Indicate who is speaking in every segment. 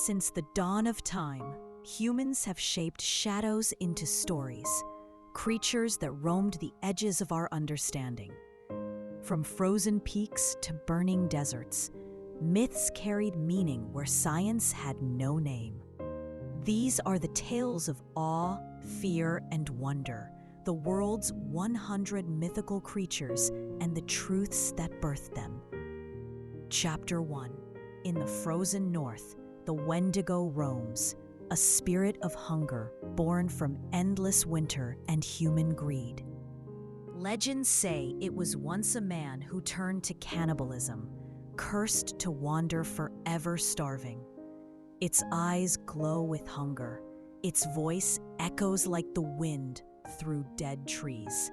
Speaker 1: Since the dawn of time, humans have shaped shadows into stories, creatures that roamed the edges of our understanding. From frozen peaks to burning deserts, myths carried meaning where science had no name. These are the tales of awe, fear, and wonder, the world's 100 mythical creatures and the truths that birthed them. Chapter 1. In the frozen north, the Wendigo roams, a spirit of hunger born from endless winter and human greed. Legends say it was once a man who turned to cannibalism, cursed to wander forever starving. Its eyes glow with hunger. Its voice echoes like the wind through dead trees.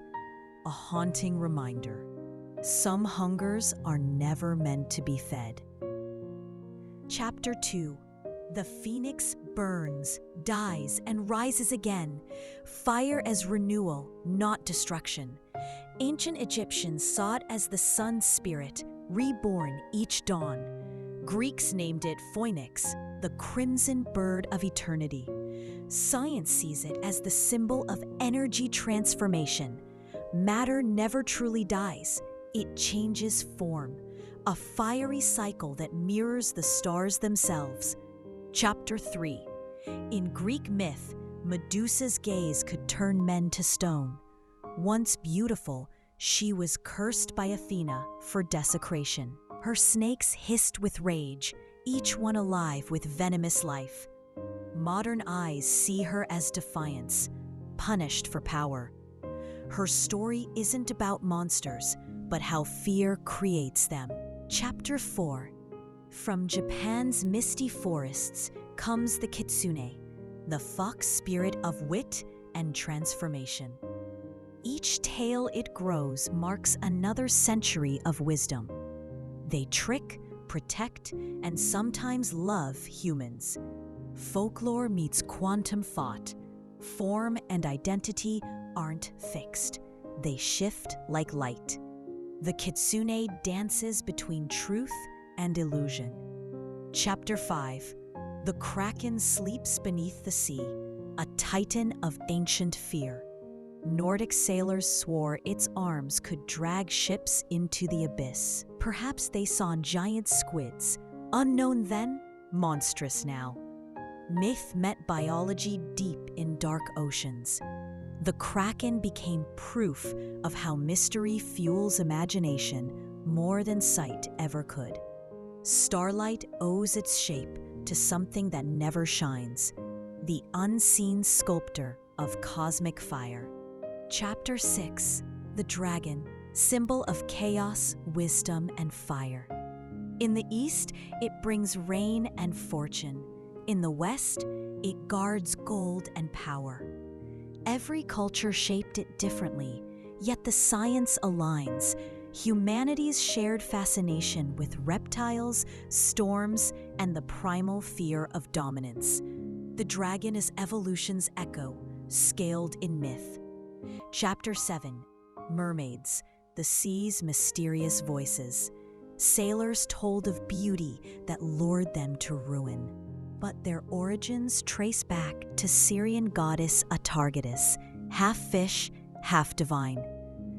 Speaker 1: A haunting reminder. Some hungers are never meant to be fed. Chapter 2. The phoenix burns, dies, and rises again. Fire as renewal, not destruction. Ancient Egyptians saw it as the sun's spirit, reborn each dawn. Greeks named it phoenix, the crimson bird of eternity. Science sees it as the symbol of energy transformation. Matter never truly dies, it changes form, a fiery cycle that mirrors the stars themselves. Chapter 3. In Greek myth, Medusa's gaze could turn men to stone. Once beautiful, she was cursed by Athena for desecration. Her snakes hissed with rage, each one alive with venomous life. Modern eyes see her as defiance, punished for power. Her story isn't about monsters, but how fear creates them. Chapter 4. From Japan's misty forests comes the kitsune, the fox spirit of wit and transformation. Each tale it grows marks another century of wisdom. They trick, protect, and sometimes love humans. Folklore meets quantum thought. Form and identity aren't fixed. They shift like light. The kitsune dances between truth and illusion. Chapter 5. The kraken sleeps beneath the sea, a titan of ancient fear. Nordic sailors swore its arms could drag ships into the abyss. Perhaps they saw giant squids, unknown then, monstrous now. Myth met biology deep in dark oceans. The kraken became proof of how mystery fuels imagination more than sight ever could. Starlight owes its shape to something that never shines, the unseen sculptor of cosmic fire. Chapter 6. The Dragon, symbol of chaos, wisdom, and fire. In the east, it brings rain and fortune. In the west, it guards gold and power. Every culture shaped it differently, yet the science aligns. Humanity's shared fascination with reptiles, storms, and the primal fear of dominance. The dragon is evolution's echo, scaled in myth. Chapter 7. Mermaids, the sea's mysterious voices. Sailors told of beauty that lured them to ruin. But their origins trace back to Syrian goddess Atargatis, half fish, half divine.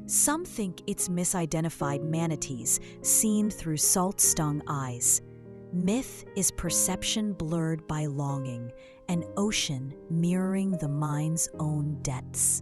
Speaker 1: Some think it's misidentified manatees seen through salt-stung eyes. Myth is perception blurred by longing, an ocean mirroring the mind's own depths.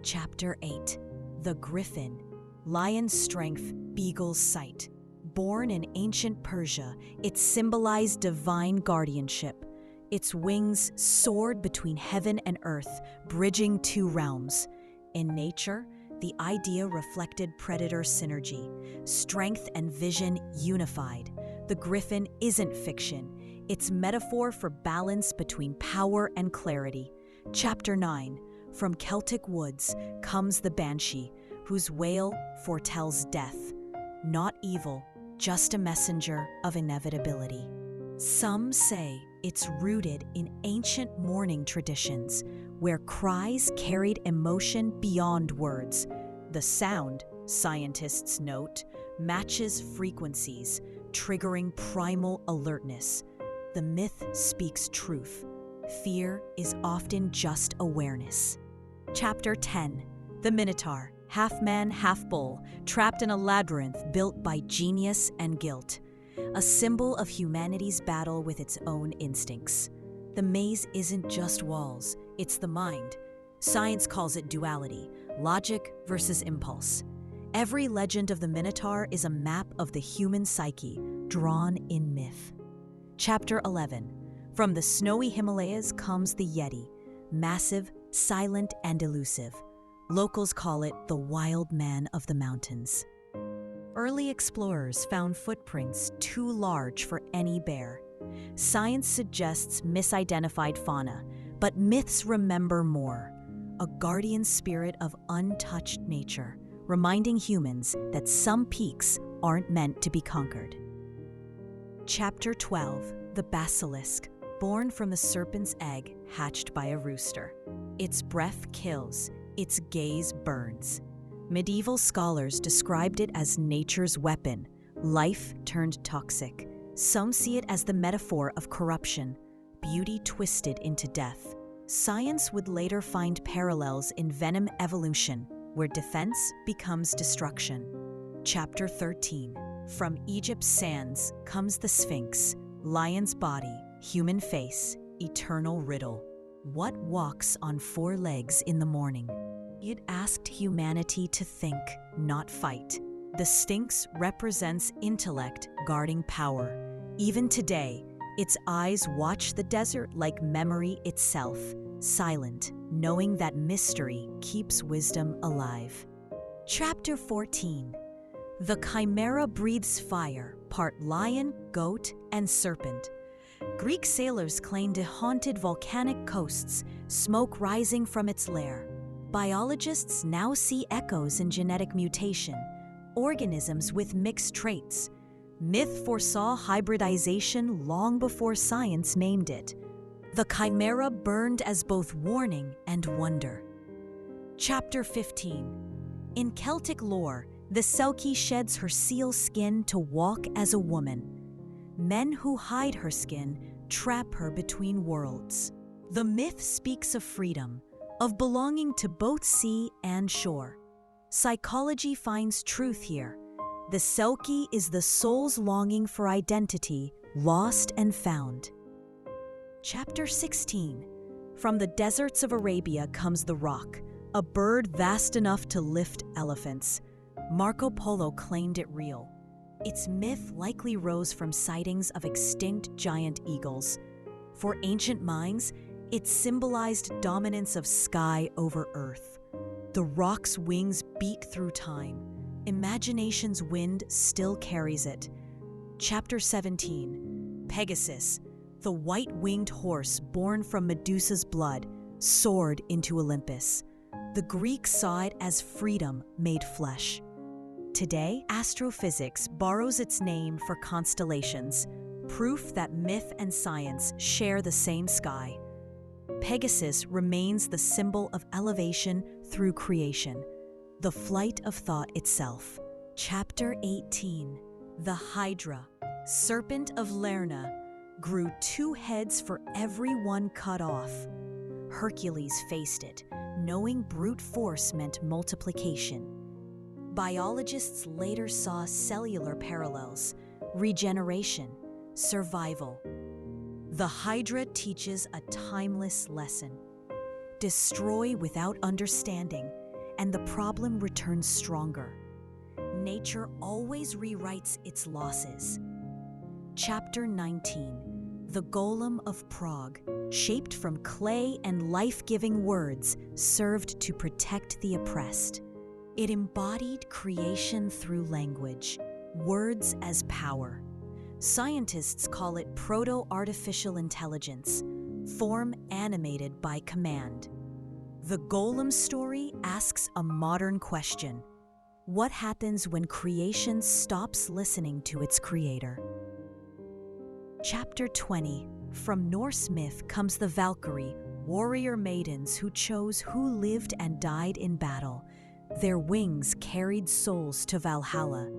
Speaker 1: Chapter 8. The Griffin, lion's strength, beagle's sight. Born in ancient Persia, it symbolized divine guardianship. Its wings soared between heaven and earth, bridging two realms. In nature, the idea reflected predator synergy, strength and vision unified. The griffin isn't fiction. It's metaphor for balance between power and clarity. Chapter 9. From Celtic woods comes the banshee, whose wail foretells death. Not evil, just a messenger of inevitability. Some say it's rooted in ancient mourning traditions, where cries carried emotion beyond words. The sound, scientists note, matches frequencies, triggering primal alertness. the myth speaks truth. Fear is often just awareness. Chapter 10. The Minotaur, half man, half bull, trapped in a labyrinth built by genius and guilt. A symbol of humanity's battle with its own instincts. The maze isn't just walls, it's the mind. Science calls it duality, logic versus impulse. Every legend of the Minotaur is a map of the human psyche, drawn in myth. Chapter 11. From the snowy Himalayas comes the Yeti, massive, silent, and elusive. Locals call it the wild man of the mountains. Early explorers found footprints too large for any bear. Science suggests misidentified fauna, but myths remember more. A guardian spirit of untouched nature, reminding humans that some peaks aren't meant to be conquered. Chapter 12. The Basilisk, born from the serpent's egg hatched by a rooster. Its breath kills, its gaze burns. Medieval scholars described it as nature's weapon, life turned toxic. Some see it as the metaphor of corruption, beauty twisted into death. Science would later find parallels in venom evolution, where defense becomes destruction. Chapter 13. From Egypt's sands comes the Sphinx, lion's body, human face, eternal riddle. What walks on 4 legs in the morning? It asked humanity to think, not fight. The Sphinx represents intellect guarding power. Even today, its eyes watch the desert like memory itself, silent, knowing that mystery keeps wisdom alive. Chapter 14. The Chimera breathes fire, part lion, goat, and serpent. Greek sailors claimed it haunted volcanic coasts, smoke rising from its lair. Biologists now see echoes in genetic mutation, organisms with mixed traits. Myth foresaw hybridization long before science named it. The chimera burned as both warning and wonder. Chapter 15. In Celtic lore, the Selkie sheds her seal skin to walk as a woman. Men who hide her skin trap her between worlds. The myth speaks of freedom, of belonging to both sea and shore. Psychology finds truth here. The Selkie is the soul's longing for identity, lost and found. Chapter 16. From the deserts of Arabia comes the roc, a bird vast enough to lift elephants. Marco Polo claimed it real. Its myth likely rose from sightings of extinct giant eagles. For ancient minds, it symbolized dominance of sky over earth. The roc's wings beat through time. Imagination's wind still carries it. Chapter 17. Pegasus, the white-winged horse born from Medusa's blood, soared into Olympus. The Greeks saw it as freedom made flesh. Today, astrophysics borrows its name for constellations, proof that myth and science share the same sky. Pegasus remains the symbol of elevation through creation, the flight of thought itself. Chapter 18. The Hydra, serpent of Lerna, grew 2 heads for every one cut off. Hercules faced it, knowing brute force meant multiplication. Biologists later saw cellular parallels, regeneration, survival. The Hydra teaches a timeless lesson. Destroy without understanding, and the problem returns stronger. Nature always rewrites its losses. Chapter 19. The Golem of Prague, shaped from clay and life-giving words, served to protect the oppressed. It embodied creation through language, words as power. Scientists call it proto-artificial intelligence, form animated by command. The Golem story asks a modern question. What happens when creation stops listening to its creator? Chapter 20. From Norse myth comes the Valkyrie, warrior maidens who chose who lived and died in battle. Their wings carried souls to Valhalla.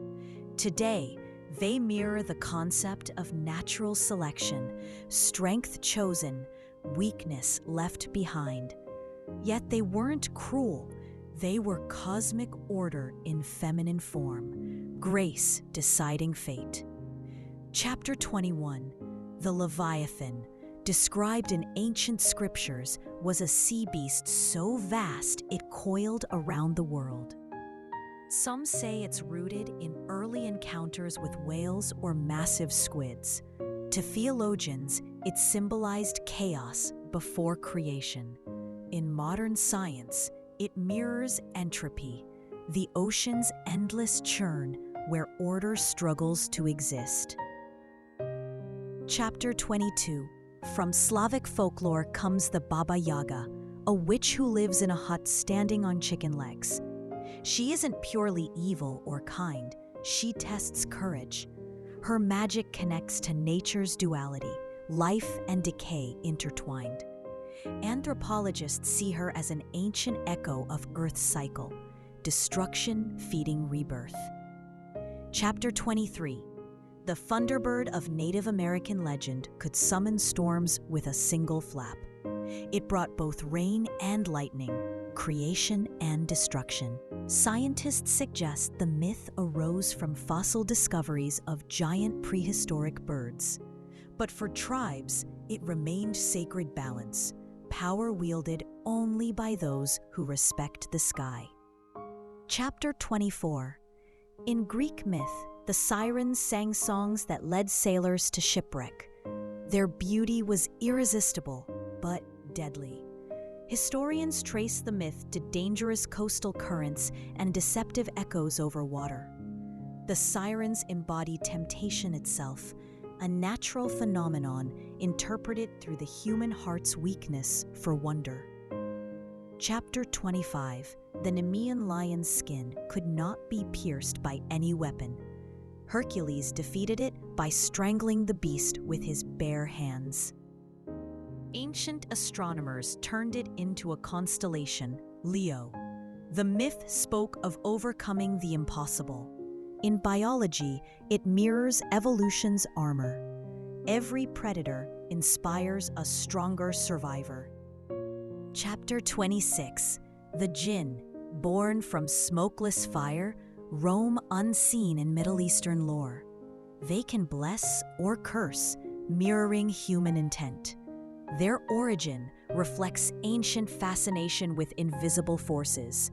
Speaker 1: Today, They mirror the concept of natural selection, strength chosen, weakness left behind. Yet they weren't cruel. They were cosmic order in feminine form, grace deciding fate. Chapter 21, The Leviathan, described in ancient scriptures, was a sea beast so vast it coiled around the world. Some say it's rooted in early encounters with whales or massive squids. To theologians, it symbolized chaos before creation. In modern science, it mirrors entropy, the ocean's endless churn where order struggles to exist. Chapter 22. From Slavic folklore comes the Baba Yaga, a witch who lives in a hut standing on chicken legs. She isn't purely evil or kind, she tests courage. Her magic connects to nature's duality, life and decay intertwined. Anthropologists see her as an ancient echo of Earth's cycle, destruction feeding rebirth. Chapter 23. The Thunderbird of Native American legend could summon storms with a single flap. It brought both rain and lightning, creation and destruction. Scientists suggest the myth arose from fossil discoveries of giant prehistoric birds. But for tribes, it remained sacred balance, power wielded only by those who respect the sky. Chapter 24. In Greek myth, the sirens sang songs that led sailors to shipwreck. Their beauty was irresistible, but deadly. Historians trace the myth to dangerous coastal currents and deceptive echoes over water. The sirens embody temptation itself, a natural phenomenon interpreted through the human heart's weakness for wonder. Chapter 25. The Nemean lion's skin could not be pierced by any weapon. Hercules defeated it by strangling the beast with his bare hands. Ancient astronomers turned it into a constellation, Leo. The myth spoke of overcoming the impossible. In biology, it mirrors evolution's armor. Every predator inspires a stronger survivor. Chapter 26. The Jinn, born from smokeless fire, roam unseen in Middle Eastern lore. They can bless or curse, mirroring human intent. Their origin reflects ancient fascination with invisible forces,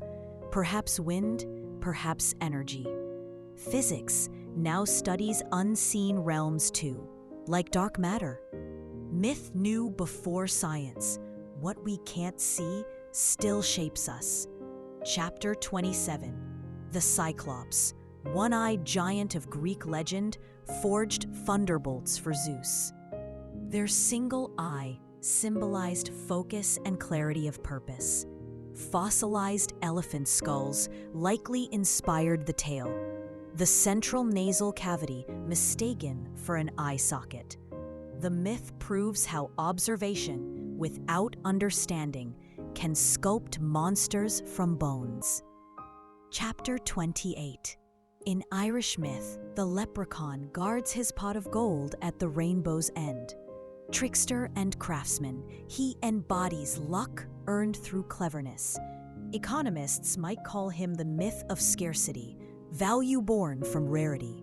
Speaker 1: perhaps wind, perhaps energy. Physics now studies unseen realms too, like dark matter. Myth knew before science, what we can't see still shapes us. Chapter 27. The Cyclops, one-eyed giant of Greek legend, forged thunderbolts for Zeus. Their single eye symbolized focus and clarity of purpose. Fossilized elephant skulls likely inspired the tale, the central nasal cavity mistaken for an eye socket. The myth proves how observation, without understanding, can sculpt monsters from bones. Chapter 28. In Irish myth, the leprechaun guards his pot of gold at the rainbow's end. Trickster and craftsman, he embodies luck earned through cleverness. Economists might call him the myth of scarcity, value born from rarity.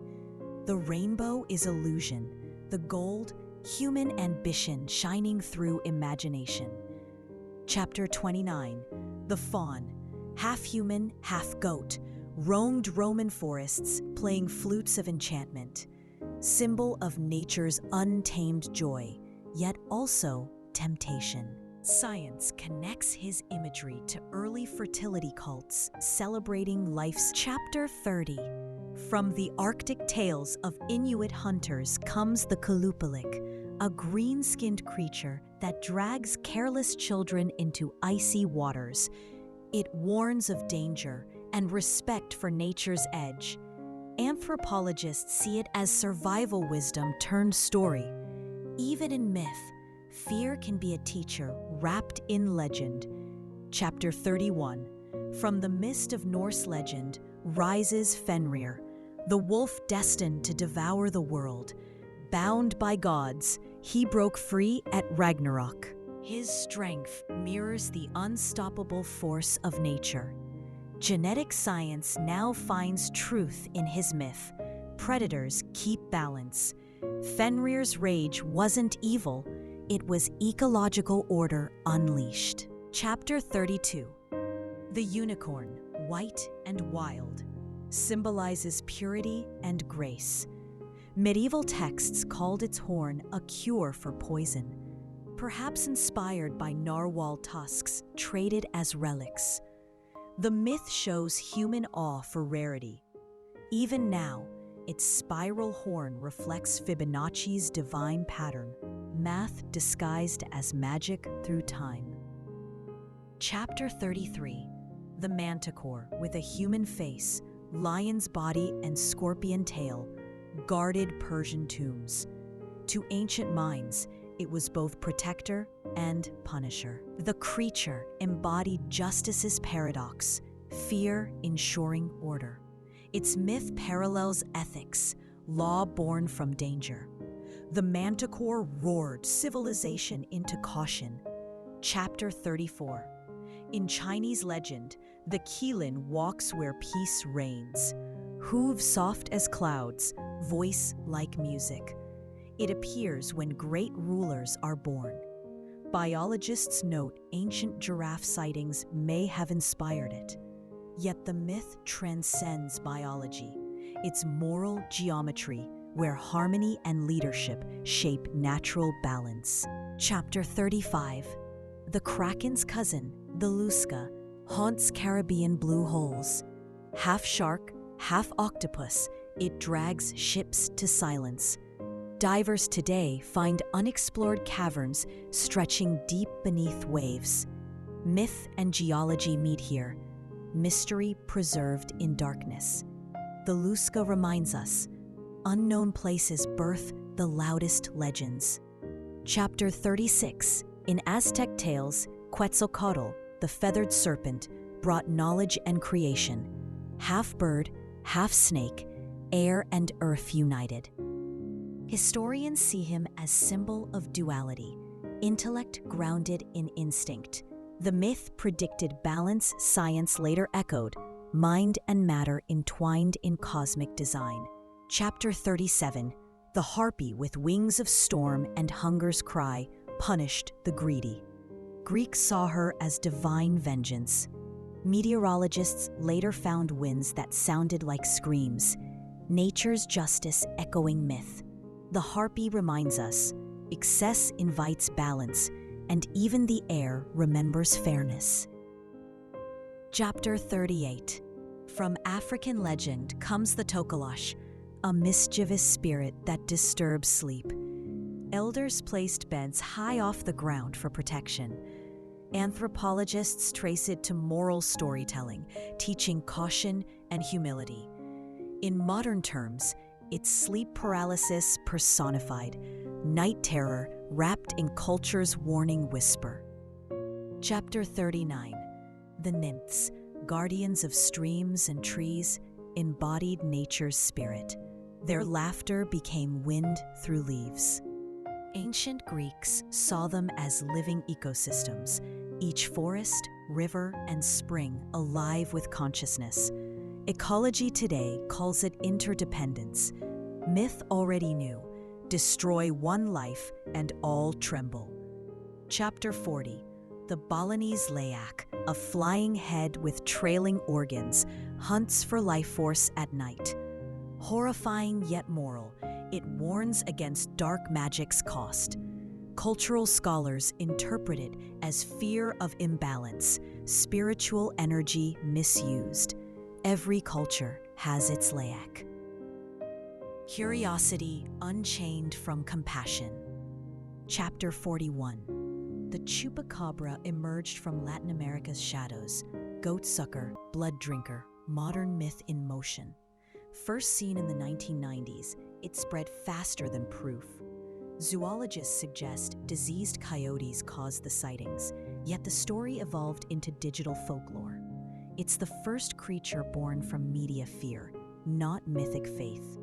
Speaker 1: The rainbow is illusion, the gold, human ambition shining through imagination. Chapter 29. The faun, half human, half goat, roamed Roman forests playing flutes of enchantment, symbol of nature's untamed joy, yet also temptation. Science connects his imagery to early fertility cults celebrating life's. Chapter 30. From the Arctic tales of Inuit hunters comes the Kalupalik, a green-skinned creature that drags careless children into icy waters. It warns of danger and respect for nature's edge. Anthropologists see it as survival wisdom turned story. Even in myth, fear can be a teacher wrapped in legend. Chapter 31. From the mist of Norse legend rises Fenrir, The wolf destined to devour the world. Bound by gods, he broke free at Ragnarok. His strength mirrors the unstoppable force of nature. Genetic science now finds truth in his myth. Predators keep balance. Fenrir's rage wasn't evil, it was ecological order unleashed. Chapter 32. The unicorn, white and wild, symbolizes purity and grace. Medieval texts called its horn a cure for poison, perhaps inspired by narwhal tusks traded as relics. The myth shows human awe for rarity. Even now, its spiral horn reflects Fibonacci's divine pattern, math disguised as magic through time. Chapter 33. The manticore with a human face, lion's body and scorpion tail, guarded Persian tombs. To ancient minds, it was both protector and punisher. The creature embodied justice's paradox, fear ensuring order. Its myth parallels ethics, law born from danger. The manticore roared civilization into caution. Chapter 34. In Chinese legend, the Qilin walks where peace reigns. Hooves soft as clouds, voice like music. It appears when great rulers are born. Biologists note ancient giraffe sightings may have inspired it. Yet the myth transcends biology. It's moral geometry, where harmony and leadership shape natural balance. Chapter 35. The Kraken's cousin, the Luska, haunts Caribbean blue holes. Half shark, half octopus, it drags ships to silence. Divers today find unexplored caverns stretching deep beneath waves. Myth and geology meet here, mystery preserved in darkness. The Luska reminds us, unknown places birth the loudest legends. Chapter 36. In Aztec tales, Quetzalcoatl, the feathered serpent, brought knowledge and creation. Half bird, half snake, air and earth united. Historians see him as symbol of duality, intellect grounded in instinct. The myth predicted balance science later echoed, mind and matter entwined in cosmic design. Chapter 37. The harpy with wings of storm and hunger's cry punished the greedy. Greeks saw her as divine vengeance. Meteorologists later found winds that sounded like screams, nature's justice echoing myth. The harpy reminds us, excess invites balance, and even the air remembers fairness. Chapter 38. From African legend comes the Tokalash, a mischievous spirit that disturbs sleep. Elders placed beds high off the ground for protection. Anthropologists trace it to moral storytelling, teaching caution and humility. In modern terms, it's sleep paralysis personified, night terror wrapped in culture's warning whisper. Chapter 39. The nymphs, guardians of streams and trees, embodied nature's spirit. Their laughter became wind through leaves. Ancient Greeks saw them as living ecosystems, each forest, river, and spring alive with consciousness. Ecology today calls it interdependence. Myth already knew, destroy one life and all tremble. Chapter 40. The Balinese Layak, a flying head with trailing organs, hunts for life force at night. Horrifying yet moral, it warns against dark magic's cost. Cultural scholars interpret it as fear of imbalance, spiritual energy misused. Every culture has its Layak. Curiosity unchained from compassion. Chapter 41. The chupacabra emerged from Latin America's shadows. Goatsucker, blood drinker, modern myth in motion. First seen in the 1990s, it spread faster than proof. Zoologists suggest diseased coyotes caused the sightings, yet the story evolved into digital folklore. It's the first creature born from media fear, not mythic faith.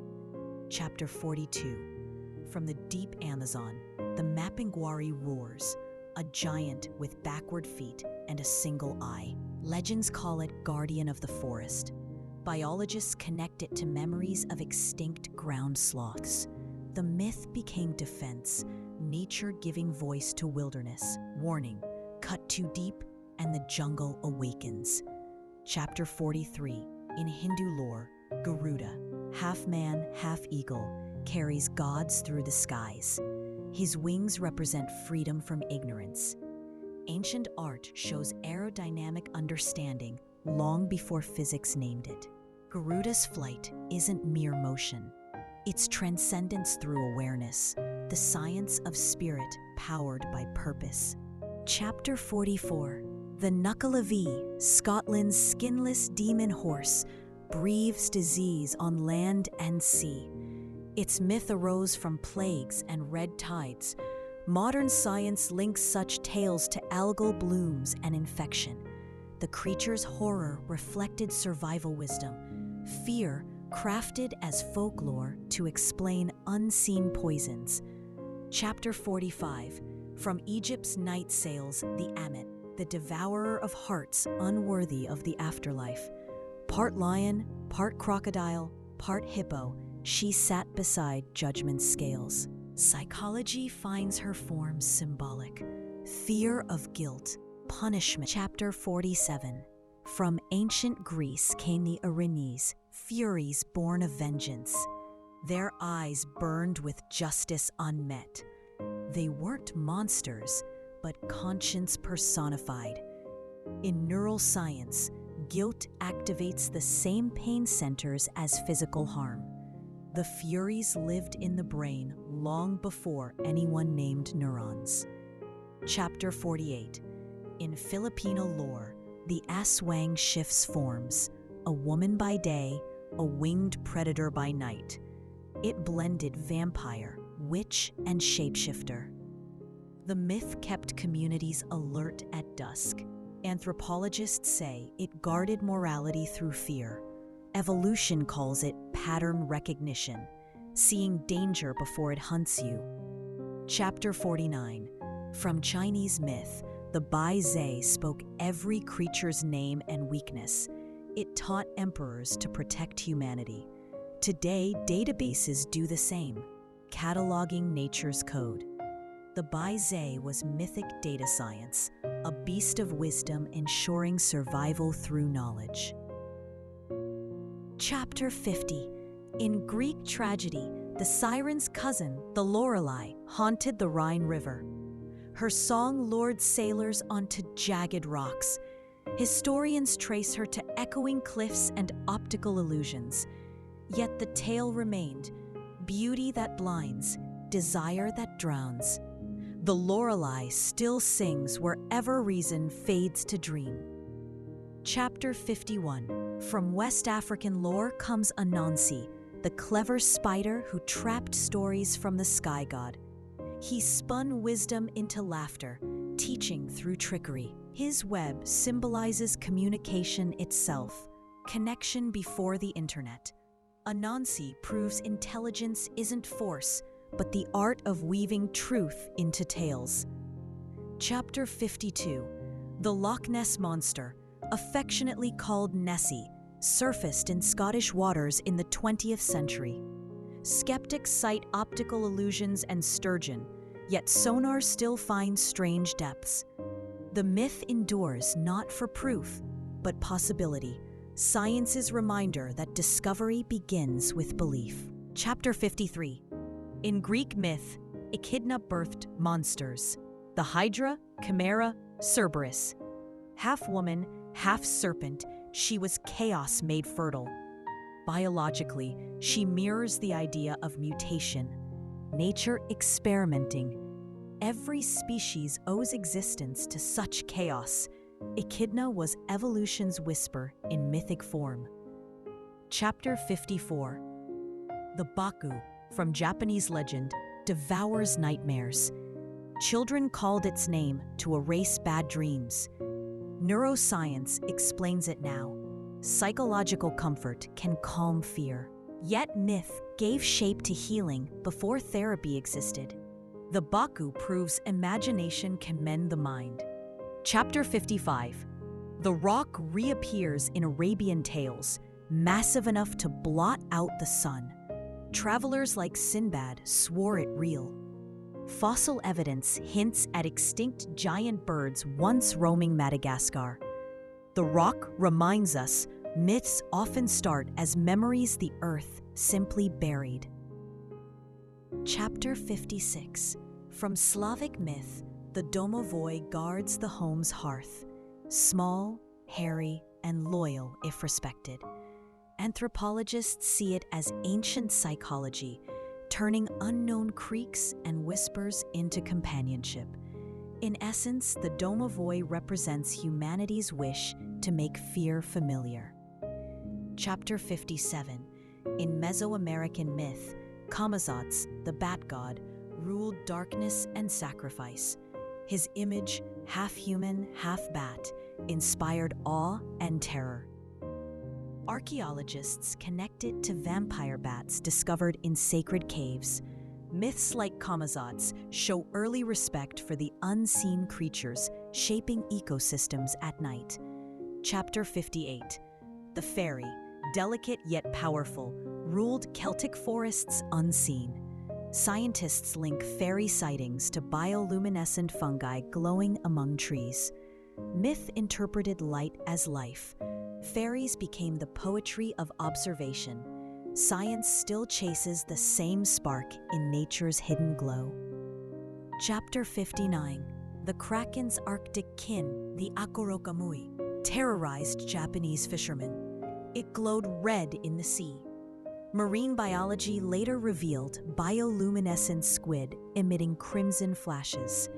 Speaker 1: Chapter 42. From the deep Amazon, the Mapinguari roars, a giant with backward feet and a single eye. Legends call it guardian of the forest. Biologists connect it to memories of extinct ground sloths. The myth became defense, nature giving voice to wilderness. Warning, cut too deep and the jungle awakens. Chapter 43. In Hindu lore, Garuda, half man, half eagle, carries gods through the skies. His wings represent freedom from ignorance. Ancient art shows aerodynamic understanding long before physics named it. Garuda's flight isn't mere motion. It's transcendence through awareness, the science of spirit powered by purpose. Chapter 44. The Nuckallavee, Scotland's skinless demon horse, breathes disease on land and sea. Its myth arose from plagues and red tides. Modern science links such tales to algal blooms and infection. The creature's horror reflected survival wisdom, fear crafted as folklore to explain unseen poisons. Chapter 45. From Egypt's night sails the Ammon, the devourer of hearts unworthy of the afterlife. Part lion, part crocodile, part hippo, she sat beside judgment's scales. Psychology finds her forms symbolic. Fear of guilt, punishment. Chapter 47. From ancient Greece came the Erinyes, furies born of vengeance. Their eyes burned with justice unmet. They weren't monsters, but conscience personified. In neuroscience, guilt activates the same pain centers as physical harm. The Furies lived in the brain long before anyone named neurons. Chapter 48. In Filipino lore, the aswang shifts forms, a woman by day, a winged predator by night. It blended vampire, witch, and shapeshifter. The myth kept communities alert at dusk. Anthropologists say it guarded morality through fear. Evolution calls it pattern recognition, seeing danger before it hunts you. Chapter 49. From Chinese myth, the Bai Zai spoke every creature's name and weakness. It taught emperors to protect humanity. Today, databases do the same, cataloging nature's code. The Bai Zai was mythic data science, a beast of wisdom ensuring survival through knowledge. Chapter 50. In Greek tragedy, the siren's cousin, the Lorelei, haunted the Rhine River. Her song lured sailors onto jagged rocks. Historians trace her to echoing cliffs and optical illusions. Yet the tale remained, beauty that blinds, desire that drowns. The Lorelei still sings wherever reason fades to dream. Chapter 51. From West African lore comes Anansi, the clever spider who trapped stories from the sky god. He spun wisdom into laughter, teaching through trickery. His web symbolizes communication itself, connection before the internet. Anansi proves intelligence isn't force, but the art of weaving truth into tales. Chapter 52. The Loch Ness Monster, affectionately called Nessie, surfaced in Scottish waters in the 20th century. Skeptics cite optical illusions and sturgeon, yet sonar still finds strange depths. The myth endures not for proof, but possibility, science's reminder that discovery begins with belief. Chapter 53. In Greek myth, Echidna birthed monsters, the Hydra, Chimera, Cerberus. Half woman, half serpent, she was chaos made fertile. Biologically, she mirrors the idea of mutation, nature experimenting. Every species owes existence to such chaos. Echidna was evolution's whisper in mythic form. Chapter 54. The Baku, from Japanese legend, devours nightmares. Children called its name to erase bad dreams. Neuroscience explains it now. psychological comfort can calm fear. Yet myth gave shape to healing before therapy existed. The Baku proves imagination can mend the mind. Chapter 55. The rock reappears in Arabian tales, massive enough to blot out the sun. Travelers like Sinbad swore it real. Fossil evidence hints at extinct giant birds once roaming Madagascar. The rock reminds us myths often start as memories the earth simply buried. Chapter 56. From Slavic myth, the domovoi guards the home's hearth. Small, hairy, and loyal if respected. Anthropologists see it as ancient psychology, turning unknown creaks and whispers into companionship. In essence, the domovoi represents humanity's wish to make fear familiar. Chapter 57. In Mesoamerican myth, Camazotz, the bat god, ruled darkness and sacrifice. His image, half human, half bat, inspired awe and terror. Archaeologists connect it to vampire bats discovered in sacred caves. Myths like Camazotz show early respect for the unseen creatures shaping ecosystems at night. Chapter 58. The fairy, delicate yet powerful, ruled Celtic forests unseen. Scientists link fairy sightings to bioluminescent fungi glowing among trees. Myth interpreted light as life. Fairies became the poetry of observation. Science still chases the same spark in nature's hidden glow. Chapter 59. The Kraken's Arctic kin, the Akorokamui, terrorized Japanese fishermen. It glowed red in the sea. Marine biology later revealed bioluminescent squid emitting crimson flashes.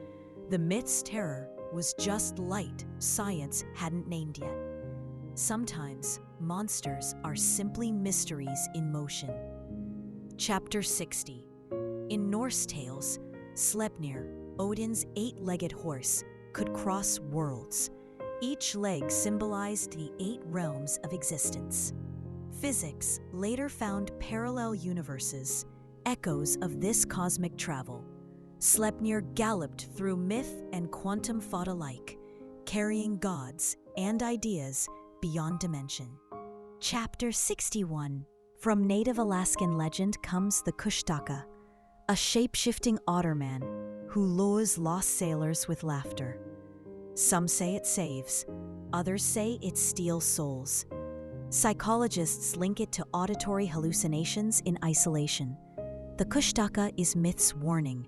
Speaker 1: The myth's terror was just light science hadn't named yet. Sometimes monsters are simply mysteries in motion. Chapter 60. In Norse tales, Sleipnir, Odin's eight-legged horse, could cross worlds. Each leg symbolized the 8 realms of existence. Physics later found parallel universes, echoes of this cosmic travel. Sleipnir galloped through myth and quantum thought alike, carrying gods and ideas beyond dimension. Chapter 61. From native Alaskan legend comes the Kushtaka, a shape-shifting otterman who lures lost sailors with laughter. Some say it saves, others say it steals souls. Psychologists link it to auditory hallucinations in isolation. The Kushtaka is myth's warning.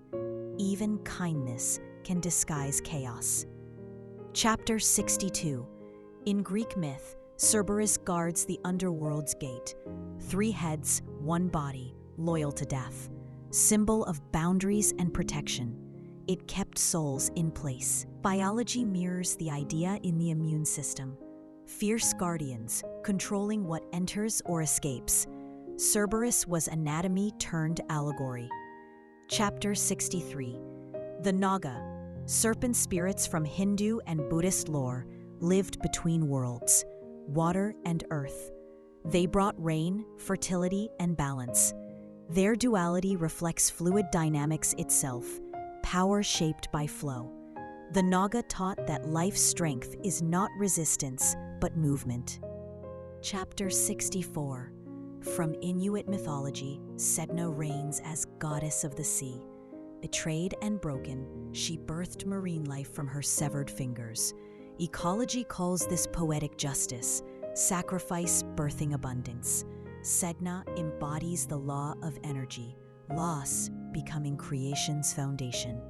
Speaker 1: Even kindness can disguise chaos. Chapter 62. In Greek myth, Cerberus guards the underworld's gate. 3 heads, 1 body, loyal to death. Symbol of boundaries and protection. It kept souls in place. Biology mirrors the idea in the immune system. Fierce guardians, controlling what enters or escapes. Cerberus was anatomy turned allegory. Chapter 63. The Naga, serpent spirits from Hindu and Buddhist lore, lived between worlds, water and earth. They brought rain, fertility, and balance. Their duality reflects fluid dynamics itself, power shaped by flow. The Naga taught that life's strength is not resistance, but movement. Chapter 64. From Inuit mythology, Sedna reigns as goddess of the sea. Betrayed and broken, she birthed marine life from her severed fingers. Ecology calls this poetic justice, sacrifice birthing abundance. Sedna embodies the law of energy, loss becoming creation's foundation.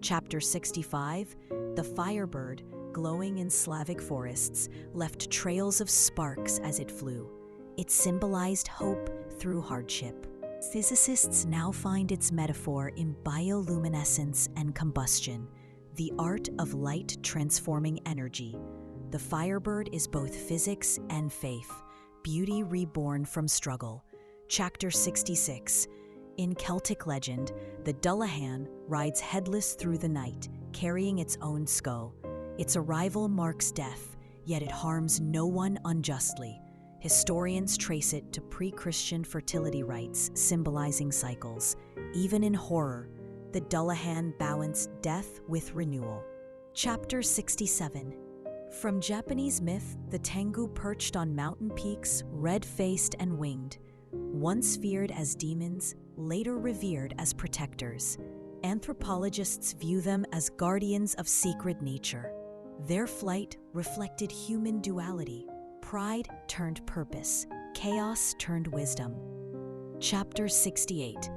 Speaker 1: Chapter 65. The firebird, glowing in Slavic forests, left trails of sparks as it flew. It symbolized hope through hardship. Physicists now find its metaphor in bioluminescence and combustion, the art of light transforming energy. The firebird is both physics and faith, beauty reborn from struggle. Chapter 66. In Celtic legend, the Dullahan rides headless through the night, carrying its own skull. Its arrival marks death, yet it harms no one unjustly. Historians trace it to pre-Christian fertility rites symbolizing cycles. Even in horror, the Dullahan balanced death with renewal. Chapter 67. From Japanese myth, the Tengu perched on mountain peaks, red-faced and winged. Once feared as demons, later revered as protectors. Anthropologists view them as guardians of sacred nature. Their flight reflected human duality. Pride turned purpose, chaos turned wisdom. Chapter 68.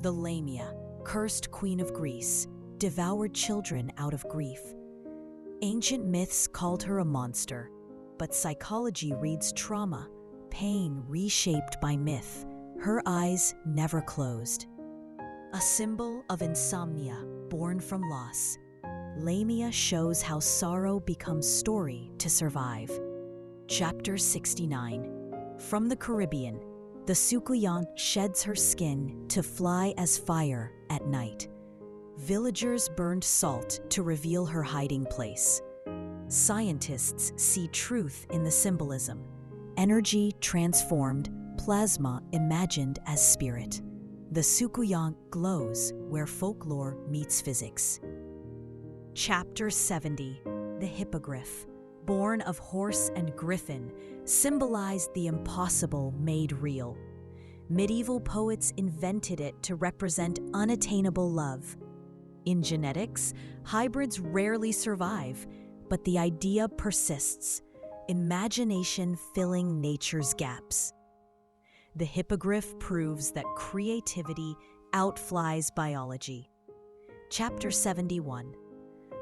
Speaker 1: The Lamia, cursed queen of Greece, devoured children out of grief. Ancient myths called her a monster, but psychology reads trauma, pain reshaped by myth. Her eyes never closed. A symbol of insomnia born from loss, Lamia shows how sorrow becomes story to survive. Chapter 69. From the Caribbean, the Sukuyan sheds her skin to fly as fire at night. Villagers burned salt to reveal her hiding place. Scientists see truth in the symbolism. Energy transformed, plasma imagined as spirit. The Sukuyan glows where folklore meets physics. Chapter 70. The Hippogriff, born of horse and griffin, symbolized the impossible made real. Medieval poets invented it to represent unattainable love. In genetics, hybrids rarely survive, but the idea persists, imagination filling nature's gaps. The hippogriff proves that creativity outflies biology. Chapter 71.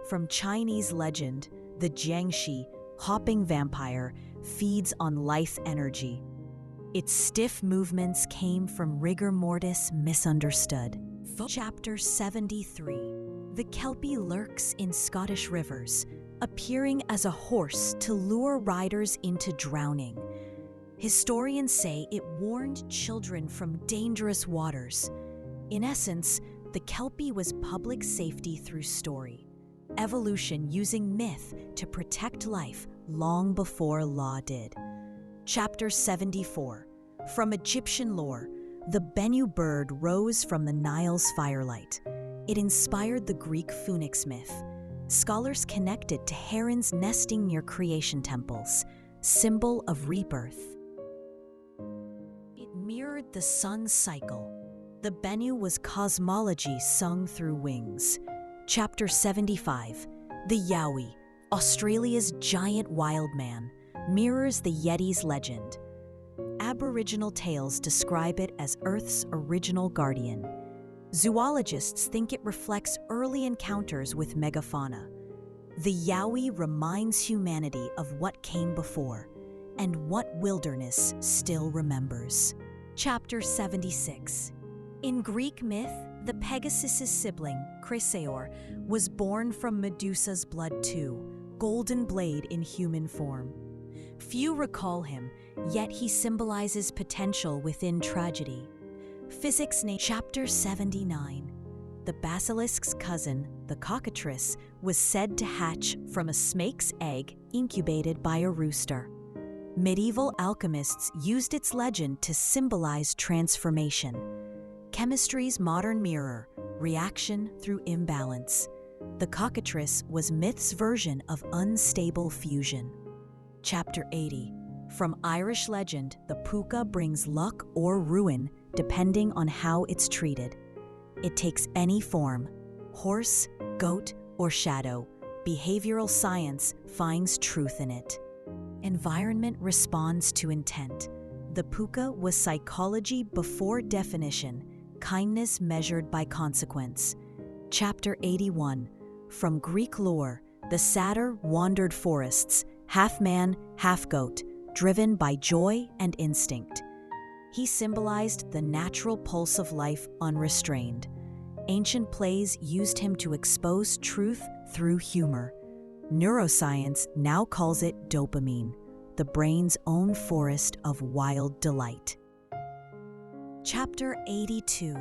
Speaker 1: From Chinese legend, the Jiangshi, hopping vampire, feeds on life energy. Its stiff movements came from rigor mortis misunderstood. Chapter 73. The Kelpie lurks in Scottish rivers, appearing as a horse to lure riders into drowning. Historians say it warned children from dangerous waters. In essence, the Kelpie was public safety through story. Evolution using myth to protect life long before law did. Chapter 74. From Egyptian lore, the Bennu bird rose from the Nile's firelight. It inspired the Greek phoenix myth. Scholars connect it to herons nesting near creation temples, symbol of rebirth. It mirrored the sun's cycle. The Bennu was cosmology sung through wings. Chapter 75. The Yowie, Australia's giant wild man, mirrors the Yeti's legend. Aboriginal tales describe it as Earth's original guardian. Zoologists think it reflects early encounters with megafauna. The Yowie reminds humanity of what came before and what wilderness still remembers. Chapter 76. In Greek myth, the Pegasus' sibling, Chrysaor, was born from Medusa's blood too, golden blade in human form. Few recall him, yet he symbolizes potential within tragedy. Physics name. Chapter 79. The basilisk's cousin, the cockatrice, was said to hatch from a snake's egg incubated by a rooster. Medieval alchemists used its legend to symbolize transformation. Chemistry's modern mirror, reaction through imbalance. The cockatrice was myth's version of unstable fusion. Chapter 80. From Irish legend, the puka brings luck or ruin depending on how it's treated. It takes any form, horse, goat, or shadow. Behavioral science finds truth in it. Environment responds to intent. The puka was psychology before definition, kindness measured by consequence. Chapter 81. From Greek lore, the satyr wandered forests, half man, half goat, driven by joy and instinct. He symbolized the natural pulse of life unrestrained. Ancient plays used him to expose truth through humor. Neuroscience now calls it dopamine, the brain's own forest of wild delight. Chapter 82.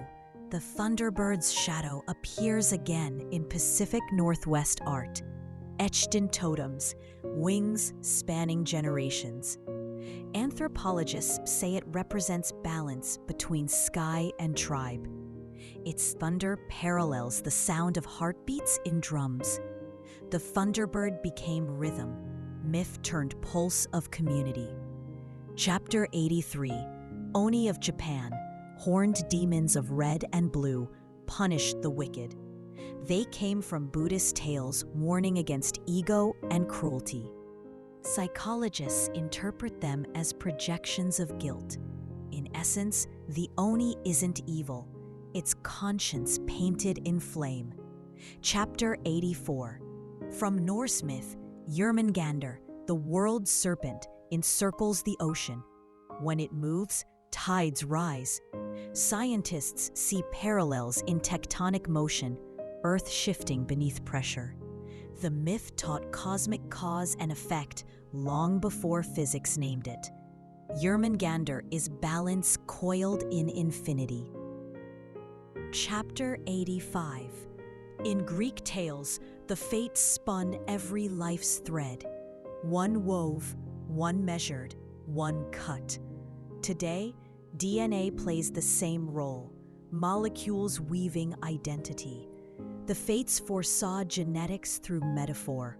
Speaker 1: The Thunderbird's shadow appears again in Pacific Northwest art. Etched in totems, wings spanning generations. Anthropologists say it represents balance between sky and tribe. Its thunder parallels the sound of heartbeats in drums. The thunderbird became rhythm, myth turned pulse of community. Chapter 83, Oni of Japan, horned demons of red and blue, punished the wicked. They came from Buddhist tales warning against ego and cruelty. Psychologists interpret them as projections of guilt. In essence, the Oni isn't evil, it's conscience painted in flame. Chapter 84, from Norse myth, Jörmungandr, the world serpent, encircles the ocean. When it moves, tides rise. Scientists see parallels in tectonic motion, Earth shifting beneath pressure. The myth taught cosmic cause and effect long before physics named it. Jörmungandr is balance coiled in infinity. Chapter 85. In Greek tales, the fates spun every life's thread. One wove, one measured, one cut. Today, DNA plays the same role, molecules weaving identity. The fates foresaw genetics through metaphor.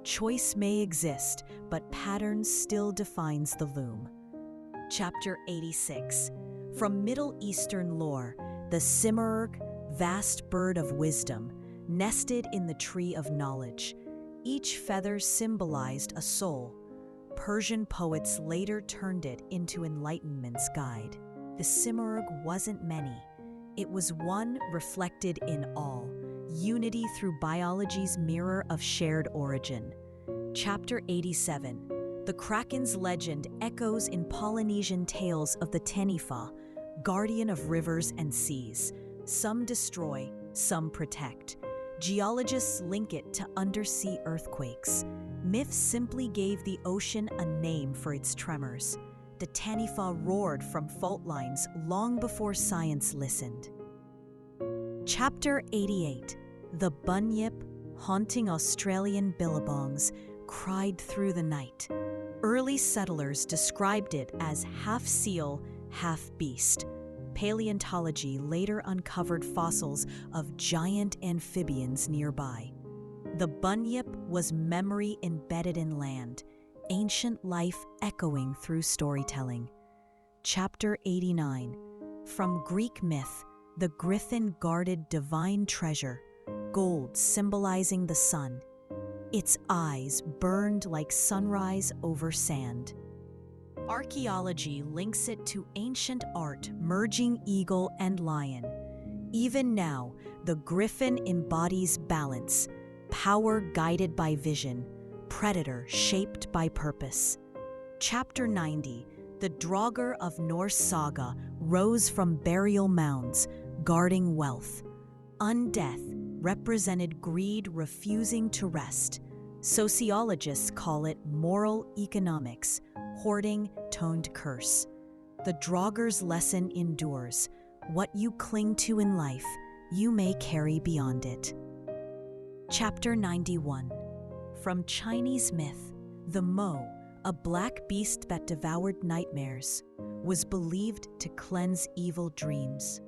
Speaker 1: Choice may exist, but pattern still defines the loom. Chapter 86. From Middle Eastern lore, the Simurgh, vast bird of wisdom, nested in the tree of knowledge. Each feather symbolized a soul. Persian poets later turned it into enlightenment's guide. The Simurgh wasn't many. It was one reflected in all, unity through biology's mirror of shared origin. Chapter 87. The Kraken's legend echoes in Polynesian tales of the Tenifa, guardian of rivers and seas. Some destroy, some protect. Geologists link it to undersea earthquakes. Myth simply gave the ocean a name for its tremors. The Taniwha roared from fault lines long before science listened. Chapter 88. The bunyip, haunting Australian billabongs, cried through the night. Early settlers described it as half seal, half beast. Paleontology later uncovered fossils of giant amphibians nearby. The bunyip was memory embedded in land, ancient life echoing through storytelling. Chapter 89. From Greek myth, the griffin guarded divine treasure, gold symbolizing the sun. Its eyes burned like sunrise over sand. Archaeology links it to ancient art merging eagle and lion. Even now, the griffin embodies balance, power guided by vision, predator shaped by purpose. Chapter 90. The Draugr of Norse saga rose from burial mounds, guarding wealth. Undeath represented greed refusing to rest. Sociologists call it moral economics, hoarding toned curse. The Draugr's lesson endures. What you cling to in life, you may carry beyond it. Chapter 91. From Chinese myth, the Mo, a black beast that devoured nightmares, was believed to cleanse evil dreams.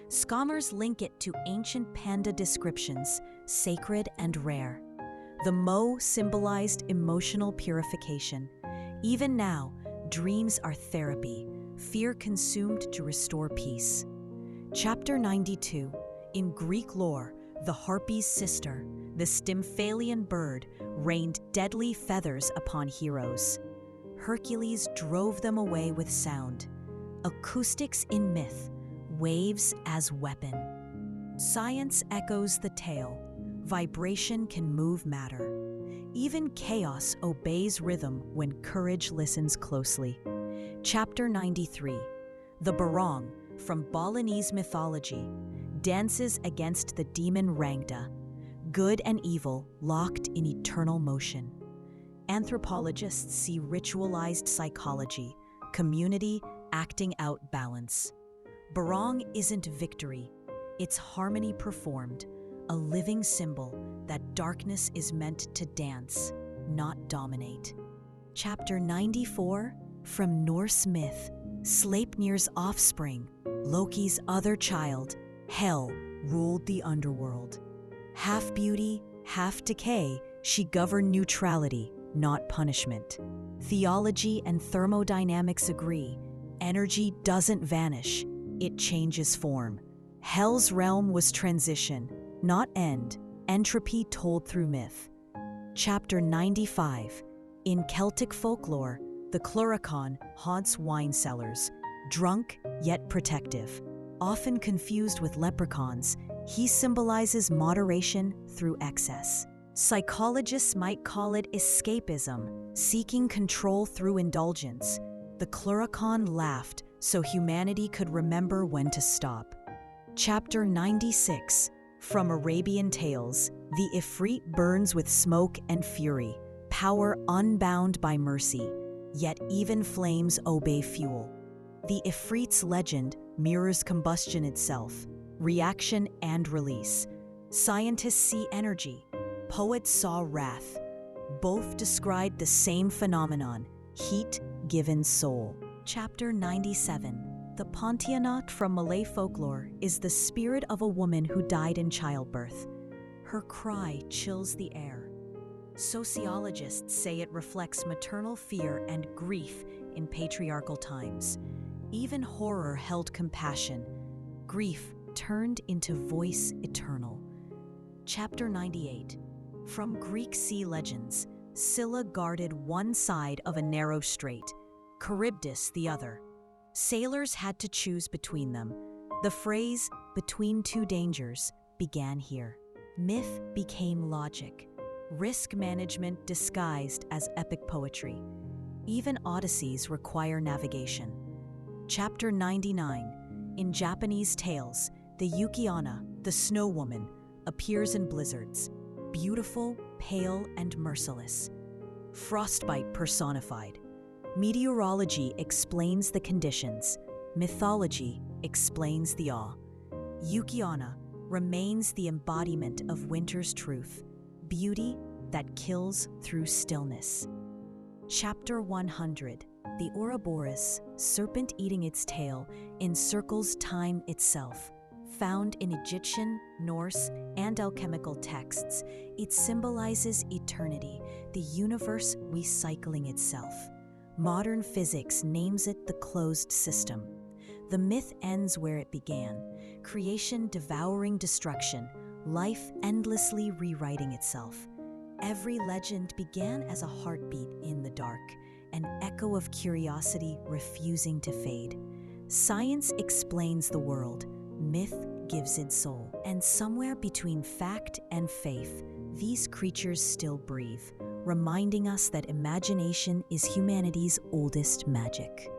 Speaker 1: Scholars link it to ancient panda descriptions, sacred and rare. The Mo symbolized emotional purification. Even now, dreams are therapy, fear consumed to restore peace. Chapter 92. In Greek lore, the harpy's sister, the Stymphalian bird, rained deadly feathers upon heroes. Hercules drove them away with sound. Acoustics in myth, waves as weapon. Science echoes the tale. Vibration can move matter. Even chaos obeys rhythm when courage listens closely. Chapter 93. The Barong, from Balinese mythology, dances against the demon Rangda, good and evil locked in eternal motion. Anthropologists see ritualized psychology, community acting out balance. Barong isn't victory, it's harmony performed, a living symbol that darkness is meant to dance, not dominate. Chapter 94, from Norse myth, Sleipnir's offspring, Loki's other child, Hel, ruled the underworld. Half beauty, half decay, she governed neutrality, not punishment. Theology and thermodynamics agree. Energy doesn't vanish, it changes form. Hel's realm was transition, not end, entropy told through myth. Chapter 95. In Celtic folklore, the Cluracan haunts wine cellars, drunk yet protective. Often confused with leprechauns, he symbolizes moderation through excess. Psychologists might call it escapism, seeking control through indulgence. The Cluracan laughed so humanity could remember when to stop. Chapter 96. From Arabian Tales, the Ifrit burns with smoke and fury, power unbound by mercy, yet even flames obey fuel. The Ifrit's legend mirrors combustion itself, reaction and release. Scientists see energy, poets saw wrath. Both described the same phenomenon, heat given soul. Chapter 97. The Pontianak from Malay folklore is the spirit of a woman who died in childbirth. Her cry chills the air. Sociologists say it reflects maternal fear and grief in patriarchal times. Even horror held compassion. Grief turned into voice eternal. Chapter 98. From Greek sea legends, Scylla guarded one side of a narrow strait, Charybdis the other. Sailors had to choose between them. The phrase, "between two dangers," began here. Myth became logic, risk management disguised as epic poetry. Even odysseys require navigation. Chapter 99. In Japanese tales, the Yuki-onna, the snow woman, appears in blizzards, beautiful, pale, and merciless. Frostbite personified. Meteorology explains the conditions. Mythology explains the awe. Yuki-onna remains the embodiment of winter's truth, beauty that kills through stillness. Chapter 100. The Ouroboros, serpent eating its tail, encircles time itself. Found in Egyptian, Norse, and alchemical texts, it symbolizes eternity, the universe recycling itself. Modern physics names it the closed system. The myth ends where it began, creation devouring destruction, life endlessly rewriting itself. Every legend began as a heartbeat in the dark, an echo of curiosity refusing to fade. Science explains the world, myth gives it soul. And somewhere between fact and faith, these creatures still breathe, reminding us that imagination is humanity's oldest magic.